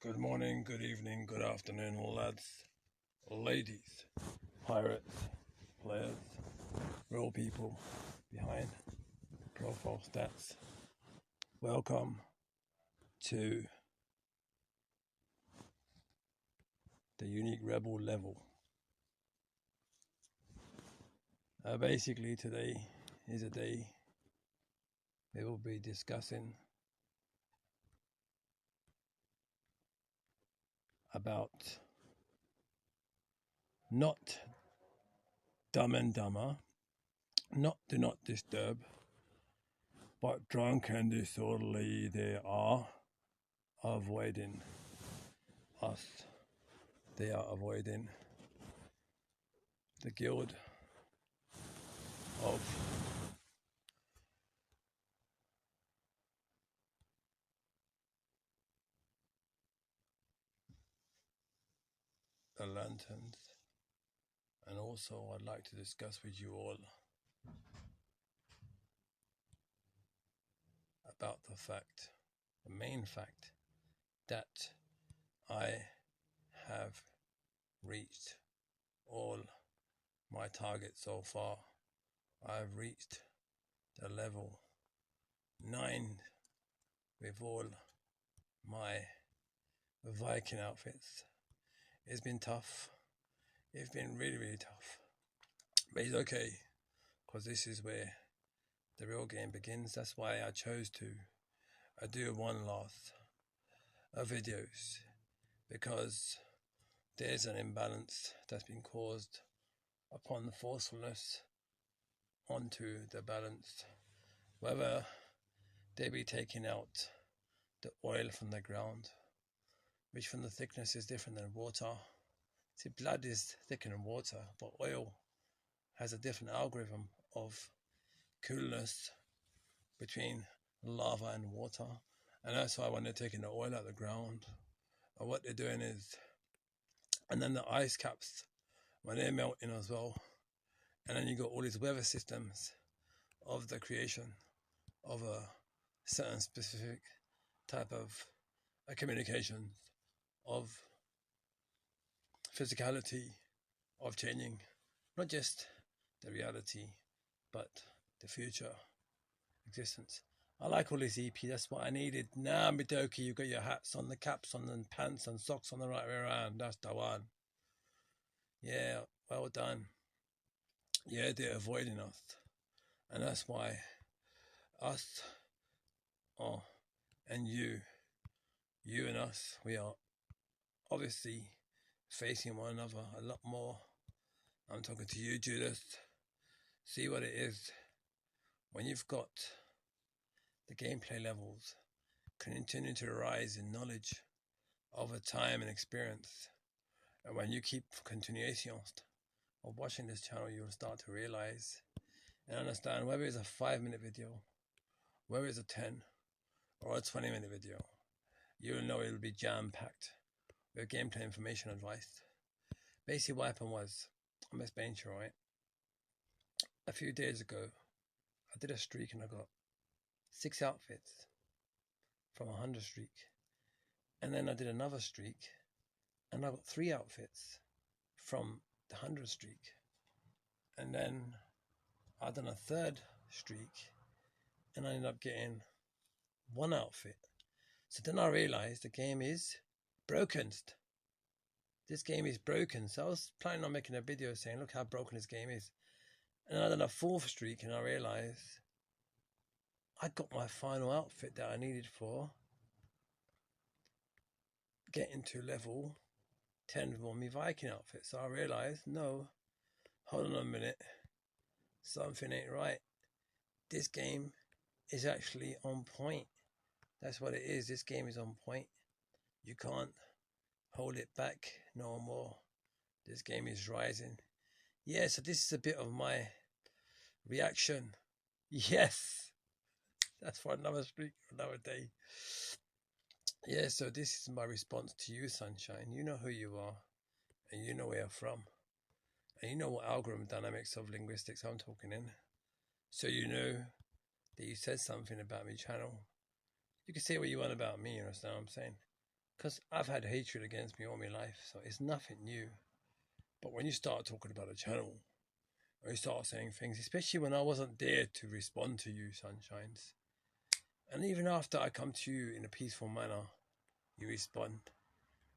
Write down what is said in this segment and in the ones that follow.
Good morning, good evening, good afternoon, lads, ladies, pirates, players, real people behind profile stats. Welcome to the Unique Rebel level. Basically, today is a day we will be discussing about not Dumb and Dumber, not Do Not Disturb, but drunk and disorderly they are avoiding us. They are avoiding the guild of the lanterns. And also I'd like to discuss with you all about the fact, the main fact, that I have reached all my targets so far. I've reached the level 9 with all my Viking outfits. It's been tough. It's been really tough. But it's okay, because this is where the real game begins. That's why I chose to do one last videos, because there's an imbalance that's been caused upon the forcefulness onto the balance. Whether they be taking out the oil from the ground, which from the thickness is different than water. See, blood is thicker than water, but oil has a different algorithm of coolness between lava and water. And that's why when they're taking the oil out of the ground, what they're doing is, and then the ice caps, when they're melting as well, and then you got all these weather systems of the creation of a certain specific type of communication, of physicality, of changing not just the reality but the future existence. I like all this EP, that's what I needed. Now, Midoki, you got your hats on, the caps on, and pants and socks on the right way around. That's the one. Yeah, well done. Yeah, they're avoiding us. And that's why us, and you and us, we are obviously facing one another a lot more. I'm talking to you, Judith. See what it is when you've got the gameplay levels continue to rise in knowledge over time and experience. And when you keep continuation of watching this channel, you'll start to realize and understand, whether it's a 5-minute video, whether it's a 10 or a 20-minute video, you'll know it'll be jam-packed with gameplay information advice. Basically what happened was, I'm explaining to you, right? A few days ago, I did a streak and I got 6 outfits from a 100 streak. And then I did another streak and I got 3 outfits from the 100 streak. And then I done a 3rd streak and I ended up getting 1 outfit. So then I realized the game is broken. This game is broken. So I was planning on making a video saying, look how broken this game is. And I done a 4th streak and I realized I got my final outfit that I needed for getting to level 10 with all my Viking outfit. So I realized, no, hold on a minute, something ain't right. This game is actually on point. That's what it is. This game is on point. You can't hold it back no more. This game is rising. Yeah, so this is a bit of my reaction. Yes, that's for another streak, another day. Yeah, so this is my response to you, Sunshine. You know who you are, and you know where you're from, and you know what algorithm dynamics of linguistics I'm talking in. So you know that you said something about my channel. You can say what you want about me, you understand what I'm saying? Because I've had hatred against me all my life, so it's nothing new. But when you start talking about a channel, or you start saying things, especially when I wasn't there to respond to you, Sunshines, and even after I come to you in a peaceful manner, you respond,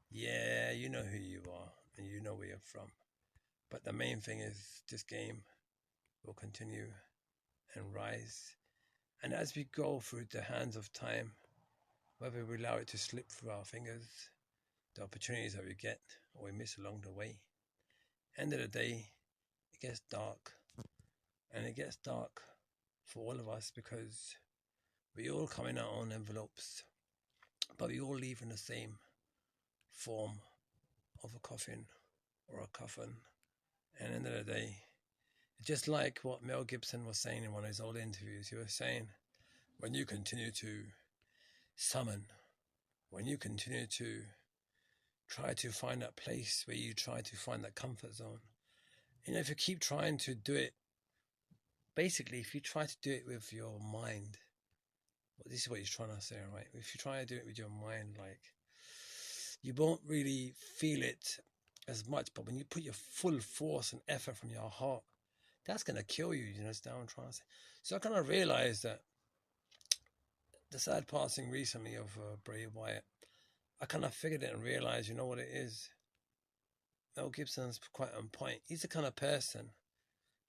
yeah, you know who you are, and you know where you're from. But the main thing is this game will continue and rise. And as we go through the hands of time, whether we allow it to slip through our fingers, the opportunities that we get or we miss along the way, end of the day, it gets dark. And it gets dark for all of us because we all come in our own envelopes, but we all leave in the same form of a coffin or a coffin. And at the end of the day, just like what Mel Gibson was saying in one of his old interviews, he was saying, when you continue to summon, when you continue to try to find that place where you try to find that comfort zone, if you keep trying to do it, basically, if you try to do it with your mind, well, this is what he's trying to say, right? If you try to do it with your mind, like, you won't really feel it as much, but when you put your full force and effort from your heart, that's going to kill you, it's down trying to say. So I kind of realized that the sad passing recently of Bray Wyatt, I kind of figured it and realized, you know what it is? Mel Gibson's quite on point. He's the kind of person,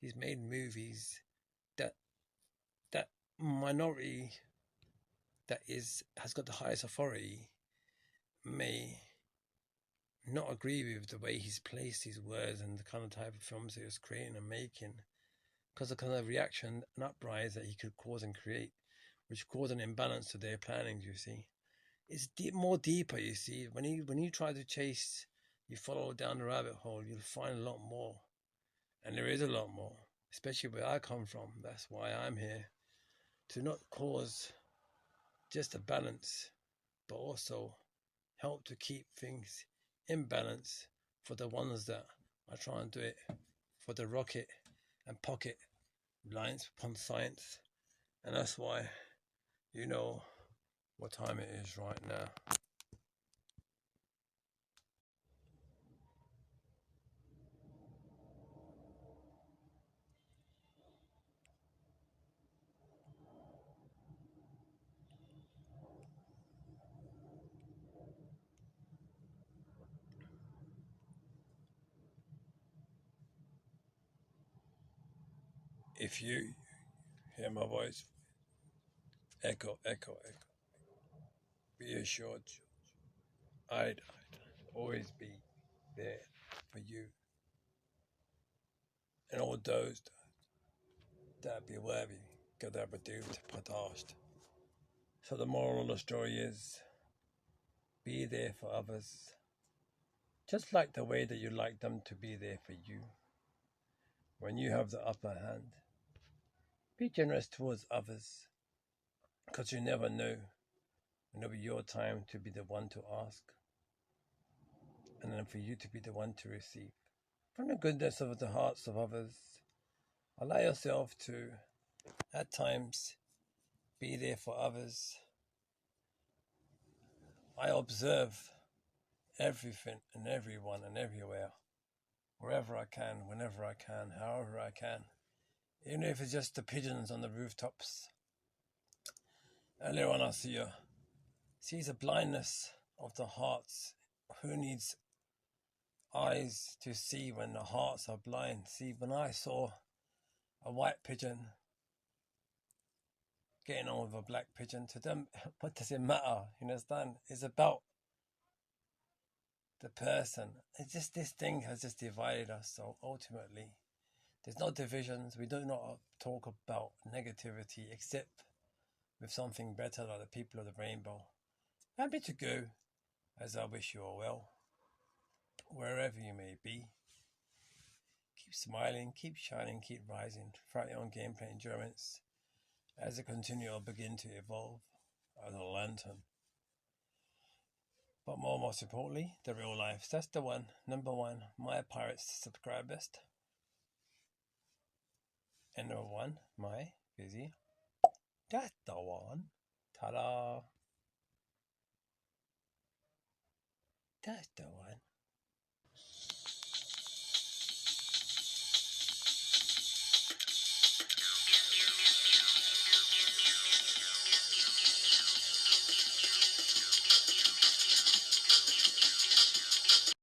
he's made movies that minority that has got the highest authority may not agree with the way he's placed his words and the kind of type of films he was creating and making, because the kind of reaction and uprise that he could cause and create, which cause an imbalance to their planning, you see. It's more deeper, you see. When you try to chase, you follow down the rabbit hole, you'll find a lot more. And there is a lot more, especially where I come from. That's why I'm here, to not cause just a balance, but also help to keep things in balance for the ones that are trying to do it for the rocket and pocket reliance upon science. And that's why you know what time it is right now. If you hear my voice, echo, echo, echo, be assured I'd always be there for you and all those that be worthy, Gadabba Doomed Padast. So the moral of the story is, be there for others, just like the way that you like them to be there for you. When you have the upper hand, be generous towards others, because you never know when it'll be your time to be the one to ask, and then for you to be the one to receive. From the goodness of the hearts of others, allow yourself to, at times, be there for others. I observe everything and everyone and everywhere, wherever I can, whenever I can, however I can. Even if it's just the pigeons on the rooftops. Earlier on I see the blindness of the hearts. Who needs eyes to see when the hearts are blind? See, when I saw a white pigeon getting on with a black pigeon, to them, what does it matter? You understand? It's about the person. It's just, this thing has just divided us. So ultimately, there's no divisions. We do not talk about negativity except with something better, like the people of the rainbow. Happy to go, as I wish you all well, wherever you may be. Keep smiling, keep shining, keep rising throughout your own gameplay endurance as you continue to begin to evolve as a lantern. But most importantly, the real life. That's the one. Number one, my pirates subscribe best. And number one, my busy. That's the one. Ta-da! That's the way.